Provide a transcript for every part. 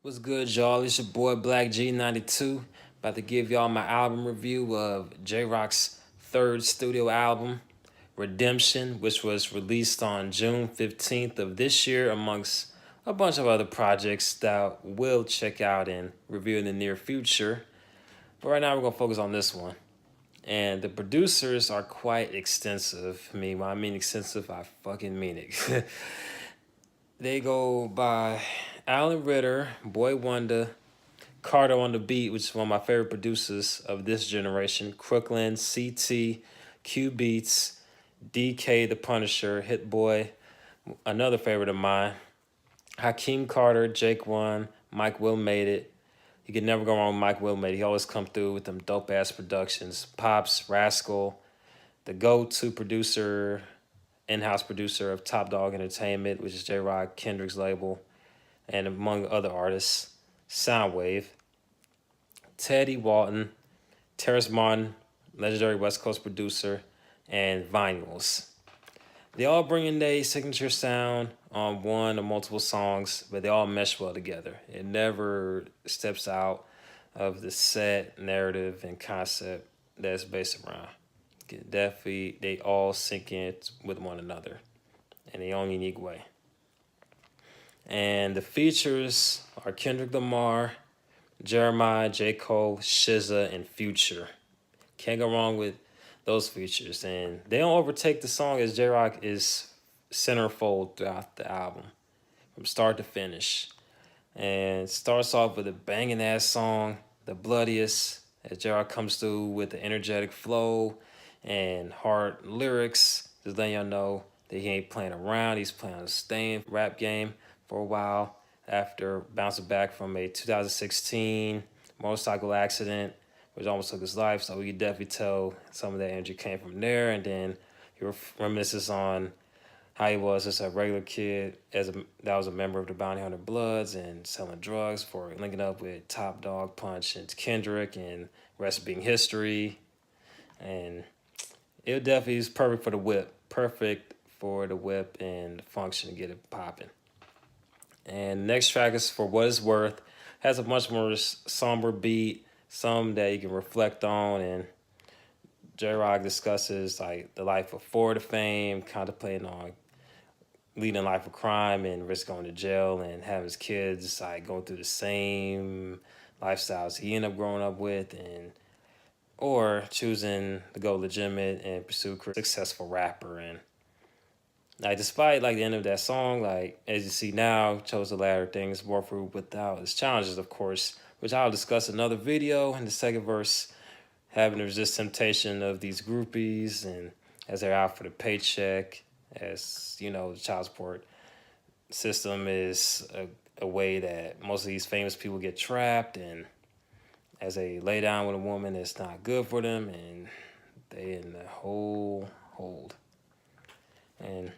What's good, y'all? It's your boy Black G92. About to give y'all my album review of J Rock's third studio album, Redemption, which was released on June 15th of this year, amongst a bunch of other projects that we'll check out and review in the near future. But right now, we're going to focus on this one. And the producers are quite extensive. When I mean extensive, I fucking mean it. They go by Alan Ritter, Boy Wonder, Carter on the Beat, which is one of my favorite producers of this generation, Crooklyn, CT, Q Beats, DK the Punisher, Hit Boy, another favorite of mine, Hakeem Carter, Jake One, Mike Will Made It. You can never go wrong with Mike Will Made It. He always come through with them dope ass productions. Pops, Rascal, the go-to producer, in-house producer of Top Dog Entertainment, which is J Rock, Kendrick's label, and among other artists, Soundwave, Teddy Walton, Terrace Martin, legendary West Coast producer, and Vinyls. They all bring in their signature sound on one or multiple songs, but they all mesh well together. It never steps out of the set narrative and concept that's based around. Definitely, they all sync in with one another in their own unique way. And the features are Kendrick Lamar, Jeremiah, J. Cole, SZA, and Future. Can't go wrong with those features. And they don't overtake the song, as J Rock is centerfold throughout the album from start to finish. And starts off with a banging ass song, The Bloodiest, as J Rock comes through with the energetic flow and hard lyrics, just letting y'all know that he ain't playing around. He's playing a staying rap game for a while after bouncing back from a 2016 motorcycle accident, which almost took his life. So we could definitely tell some of that energy came from there. And then he reminisces on how he was just a regular kid that was a member of the Bounty Hunter Bloods and selling drugs for linking up with Top Dog, Punch, and Kendrick, and rest being history. And it definitely is perfect for the whip. Perfect for the whip and the function to get it popping. And the next track is For What It's Worth. Has a much more somber beat, some that you can reflect on. And J Rock discusses like the life before the fame, contemplating on leading a life of crime and risk going to jail, and having his kids like going through the same lifestyles he ended up growing up with, and or choosing to go legitimate and pursue a successful rapper. And like despite like the end of that song, like as you see now, chose the latter things more through without its challenges, of course, which I'll discuss in another video. In the second verse, having to resist temptation of these groupies, and as they're out for the paycheck, as you know, the child support system is a way that most of these famous people get trapped, and as they lay down with a woman, it's not good for them, and they in the whole hold. And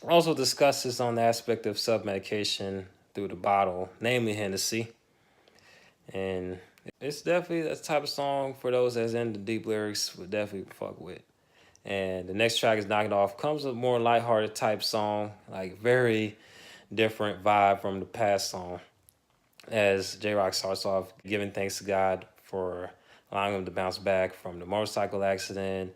also discusses on the aspect of self-medication through the bottle, namely Hennessy. And it's definitely a type of song for those that's into deep lyrics would definitely fuck with. And the next track is Knock It Off. Comes with a more lighthearted type song, like very different vibe from the past song. As J Rock starts off giving thanks to God for allowing him to bounce back from the motorcycle accident,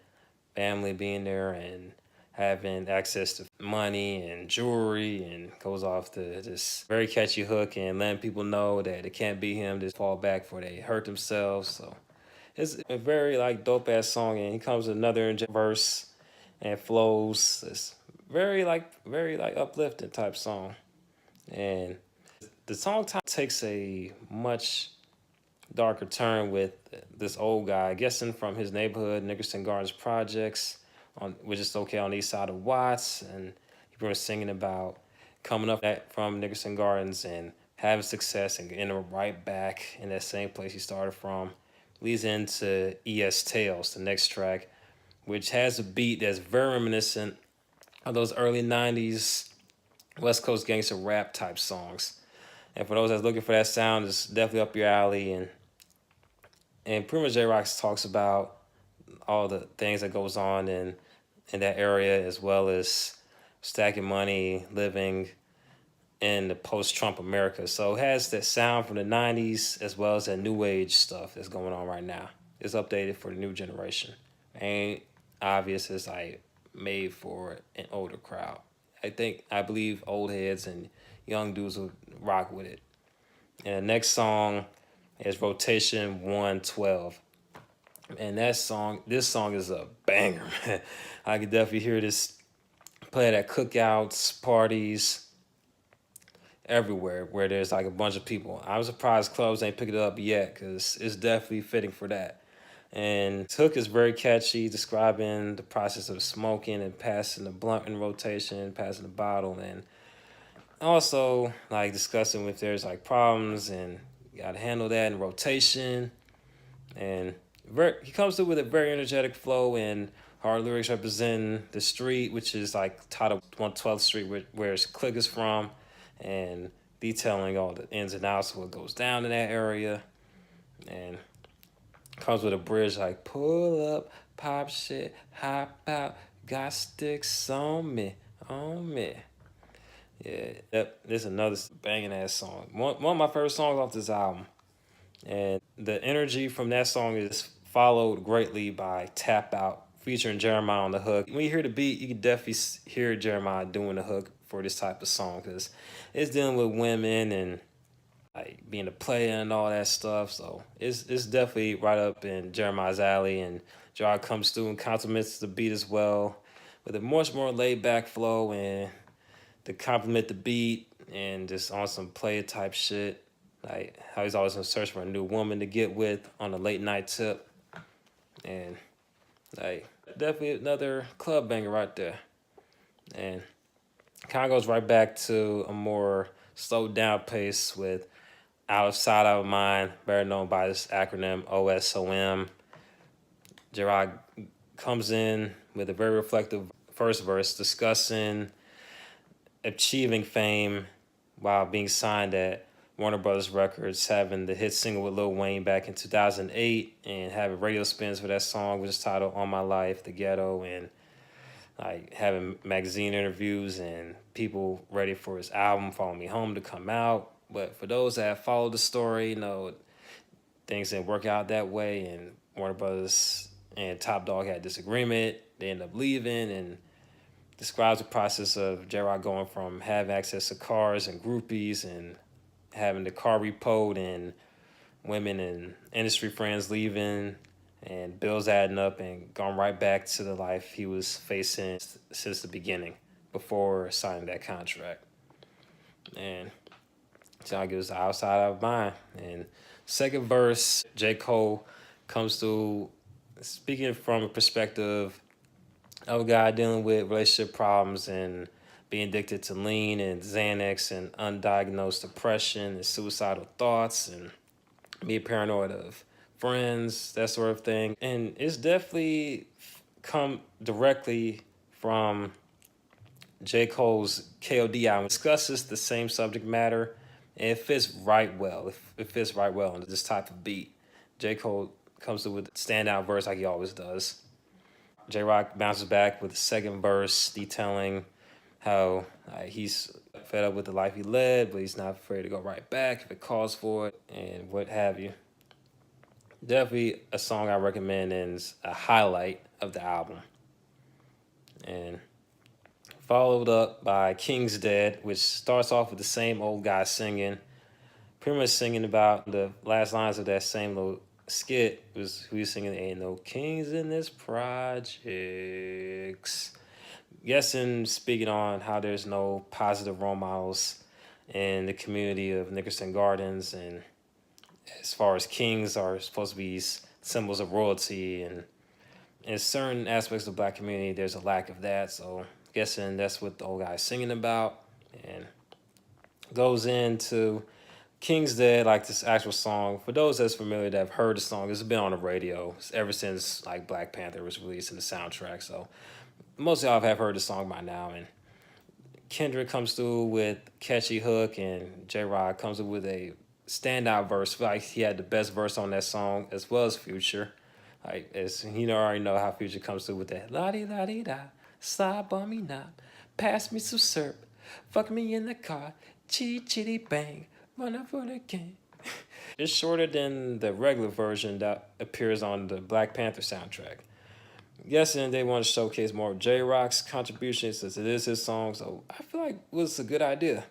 family being there, and having access to money and jewelry, and goes off to this very catchy hook and letting people know that it can't be him, just fall back before they hurt themselves. So it's a very like dope ass song, and he comes with another verse and flows. It's very like uplifting type song. And the song takes a much darker turn with this old guy guessing from his neighborhood, Nickerson Gardens projects, which is okay on the east side of Watts. And he was singing about coming up from Nickerson Gardens and having success and ending right back in that same place he started from. Leads into ES Tales, the next track, which has a beat that's very reminiscent of those early 90s West Coast gangster rap type songs. And for those that's looking for that sound, it's definitely up your alley. And pretty much J Rock talks about all the things that goes on in that area, as well as stacking money, living in the post-Trump America. So it has that sound from the 90s as well as that new age stuff that's going on right now. It's updated for the new generation. Ain't obvious it's like made for an older crowd. I believe old heads and young dudes will rock with it. And the next song is Rotation 112. And this song is a banger, man. I could definitely hear this played at cookouts, parties, everywhere where there's like a bunch of people. I'm surprised clubs ain't picked it up yet because it's definitely fitting for that. And this hook is very catchy, describing the process of smoking and passing the blunt in rotation, passing the bottle, and also like discussing if there's like problems and you gotta handle that in rotation. And he comes through with a very energetic flow and hard lyrics representing the street, which is like titled 112th Street, where his clique is from, and detailing all the ins and outs of what goes down in that area. And comes with a bridge like pull up, pop shit, hop out, got sticks on me. Yeah, this is another banging ass song. One of my favorite songs off this album. And the energy from that song is followed greatly by Tap Out, featuring Jeremiah on the hook. When you hear the beat, you can definitely hear Jeremiah doing the hook for this type of song because it's dealing with women and like being a player and all that stuff. So it's definitely right up in Jeremiah's alley. And Jeremiah comes through and complements the beat as well with a much more laid back flow and to complement the beat and just on some player type shit. Like how he's always in search for a new woman to get with on a late night tip. And like definitely another club banger right there. And kind of goes right back to a more slowed down pace with Out of Sight, Out of Mind, better known by this acronym OSOM. Gerard comes in with a very reflective first verse discussing achieving fame while being signed at Warner Brothers Records, having the hit single with Lil Wayne back in 2008, and having radio spins for that song, which is titled "On My Life," The Ghetto, and like having magazine interviews and people ready for his album "Follow Me Home" to come out. But for those that followed the story, things didn't work out that way, and Warner Brothers and Top Dog had disagreement. They ended up leaving, and describes the process of J-Rock going from having access to cars and groupies and having the car repoed and women and industry friends leaving and bills adding up and going right back to the life he was facing since the beginning before signing that contract. And John gives outside of mind. And second verse, J. Cole comes through speaking from a perspective of a guy dealing with relationship problems and being addicted to lean and Xanax and undiagnosed depression and suicidal thoughts and being paranoid of friends, that sort of thing. And it's definitely come directly from J. Cole's KOD album. It discusses the same subject matter and it fits right well. It fits right well into this type of beat. J. Cole comes through with a standout verse like he always does. J Rock bounces back with the second verse detailing how he's fed up with the life he led, but he's not afraid to go right back if it calls for it and what have you. Definitely a song I recommend and is a highlight of the album. And followed up by King's Dead, which starts off with the same old guy singing, pretty much singing about the last lines of that same little skit was who he's singing, "Ain't no kings in this projects." Guessing, speaking on how there's no positive role models in the community of Nickerson Gardens, and as far as kings are supposed to be symbols of royalty, and in certain aspects of the black community, there's a lack of that. So, guessing that's what the old guy's singing about, and goes into King's Dead, like this actual song. For those that's familiar that have heard the song, it's been on the radio ever since like Black Panther was released in the soundtrack. So most of y'all have heard the song by now. And Kendrick comes through with catchy hook, and J Rod comes through with a standout verse. Like he had the best verse on that song, as well as Future. Like as already know how Future comes through with that la di da, slide on me now, pass me some syrup, fuck me in the car, Chitty chitty bang, running for the king. It's shorter than the regular version that appears on the Black Panther soundtrack. Yes, and they want to showcase more of J Rock's contributions since it is his song, so I feel like it was a good idea.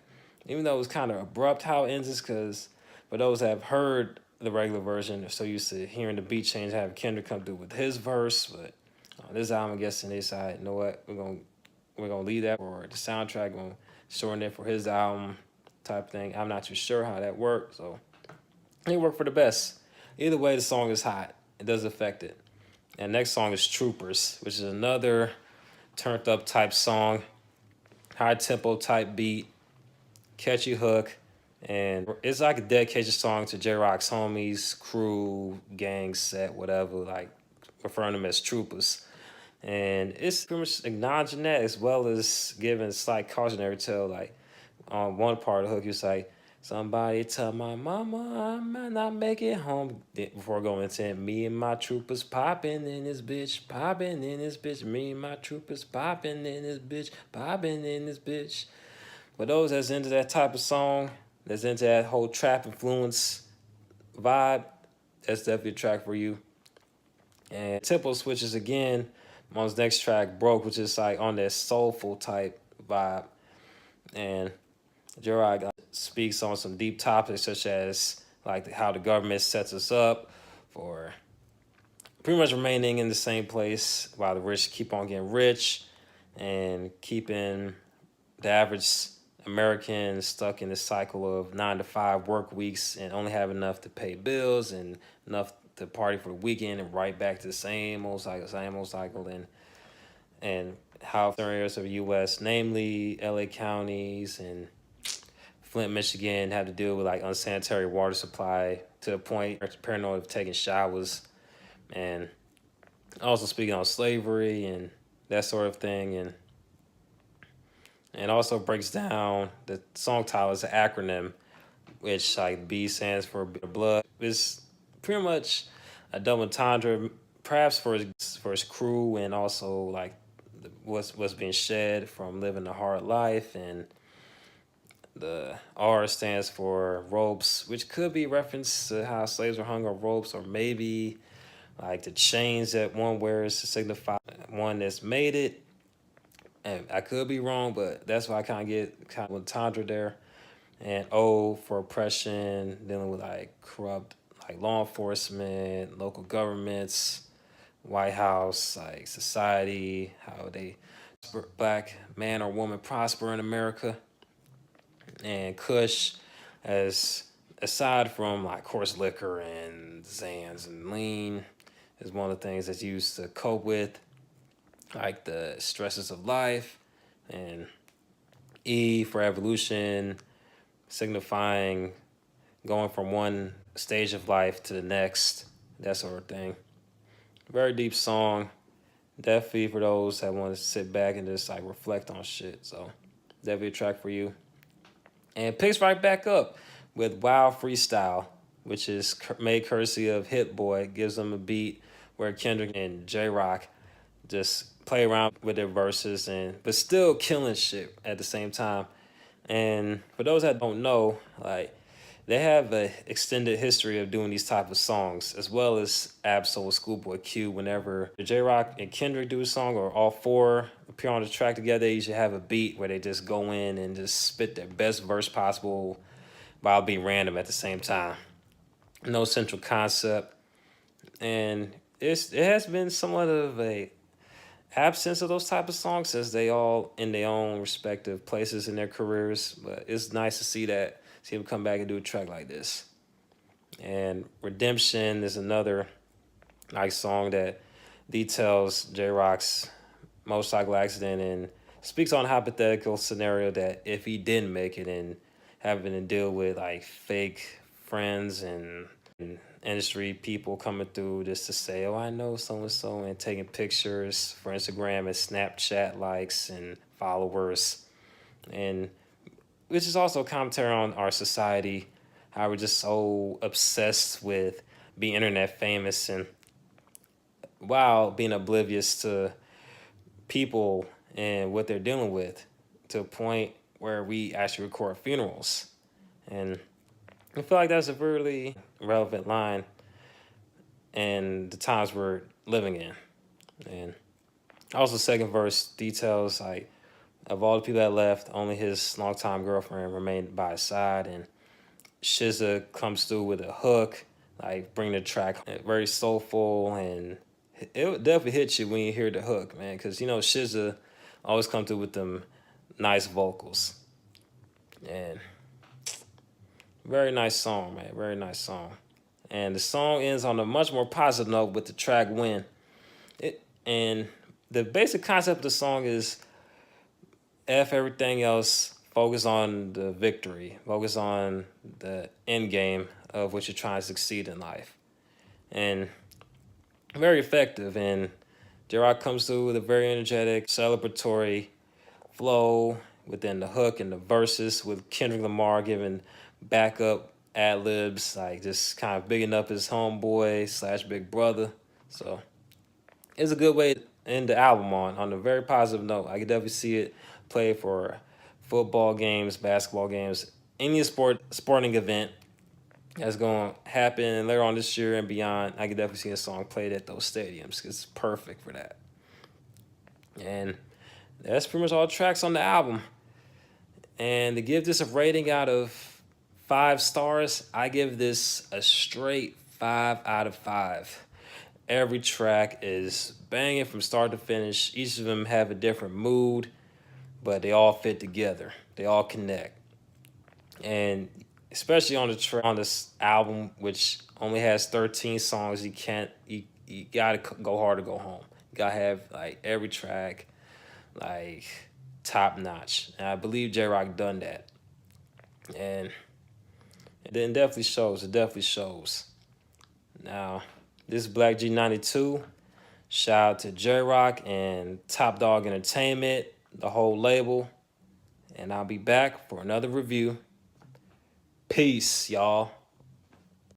Even though it was kind of abrupt how it ends, because for those that have heard the regular version, they're so used to hearing the beat change, have Kendrick come through with his verse. But on this album, I'm guessing they decided, you know what, we're gonna leave that for the soundtrack, we're gonna shorten it for his album type thing. I'm not too sure how that worked, so it worked for the best. Either way, the song is hot. It does affect it. And next song is Troopers, which is another turned up type song, high tempo type beat, catchy hook, and it's like a dedication song to J Rock's homies, crew, gang, set, whatever, like referring to them as troopers. And it's pretty much acknowledging that as well as giving slight cautionary tale. Like on one part of the hook, it's like, somebody tell my mama I might not make it home. Before going into it, me and my troopers popping in this bitch, popping in this bitch. Me and my troopers popping in this bitch, popping in this bitch. For those that's into that type of song, that's into that whole trap influence vibe, that's definitely a track for you. And tempo switches again on his next track, Broke, which is like on that soulful type vibe. And Gerard speaks on some deep topics such as like how the government sets us up for pretty much remaining in the same place while the rich keep on getting rich and keeping the average American stuck in this cycle of 9 to 5 work weeks and only have enough to pay bills and enough to party for the weekend and right back to the same old cycle, and how certain areas of the U.S., namely L.A. counties and Flint, Michigan, have to deal with like unsanitary water supply to the point paranoid of taking showers, and also speaking on slavery and that sort of thing, and also breaks down the song title is an acronym, which like B stands for blood. It's pretty much a double entendre, perhaps for his crew and also like what's being shed from living a hard life, and the R stands for ropes, which could be reference to how slaves were hung on ropes, or maybe like the chains that one wears to signify one that's made it. And I could be wrong, but that's why I kind of get kind of entendre there. And O for oppression, dealing with like corrupt like law enforcement, local governments, White House, like society, how they black man or woman prosper in America. And Kush, as aside from like course liquor and Zans and lean, is one of the things that's used to cope with like the stresses of life. And E for evolution, signifying going from one stage of life to the next, that sort of thing. Very deep song. Definitely for those that want to sit back and just like reflect on shit. So definitely a track for you. And picks right back up with Wild Freestyle, which is made courtesy of Hit Boy. Gives them a beat where Kendrick and J Rock just play around with their verses but still killing shit at the same time. And for those that don't know, like they have an extended history of doing these type of songs, as well as Absol, Schoolboy Q. Whenever J Rock and Kendrick do a song, or all four appear on the track together, they usually have a beat where they just go in and just spit their best verse possible while being random at the same time. No central concept, and it has been somewhat of a absence of those type of songs as they all in their own respective places in their careers. But it's nice to see them come back and do a track like this. And Redemption is another nice song that details J Rock's motorcycle accident and speaks on a hypothetical scenario that if he didn't make it and having to deal with like fake friends and industry people coming through just to say, oh, I know so and so, and taking pictures for Instagram and Snapchat likes and followers, and which is also a commentary on our society, how we're just so obsessed with being internet famous and while being oblivious to people and what they're dealing with, to a point where we actually record funerals. And I feel like that's a really relevant line in the times we're living in. And also, second verse details like of all the people that left, only his longtime girlfriend remained by his side, and SZA comes through with a hook, like bring the track very soulful, and it would definitely hit you when you hear the hook, man, because you know SZA always come through with them nice vocals, and very nice song, man, very nice song. And the song ends on a much more positive note with the track "Win." And the basic concept of the song is F everything else, focus on the victory, focus on the end game of what you're trying to succeed in life. And very effective. And J-Rock comes through with a very energetic, celebratory flow within the hook and the verses, with Kendrick Lamar giving backup ad libs, like just kind of bigging up his homeboy slash big brother. So it's a good way to end the album on a very positive note. I could definitely see it play for football games, basketball games, any sporting event that's going to happen later on this year and beyond. I could definitely see a song played at those stadiums. It's perfect for that. And that's pretty much all the tracks on the album. And to give this a rating out of 5 stars, I give this a straight 5 out of 5. Every track is banging from start to finish. Each of them have a different mood, but they all fit together. They all connect. And especially on this album, which only has 13 songs, you gotta go hard to go home. You gotta have like every track like top notch. And I believe J-Rock done that. And it definitely shows. It definitely shows. Now, this is Black G92. Shout out to J-Rock and Top Dog Entertainment, the whole label. And I'll be back for another review. Peace, y'all.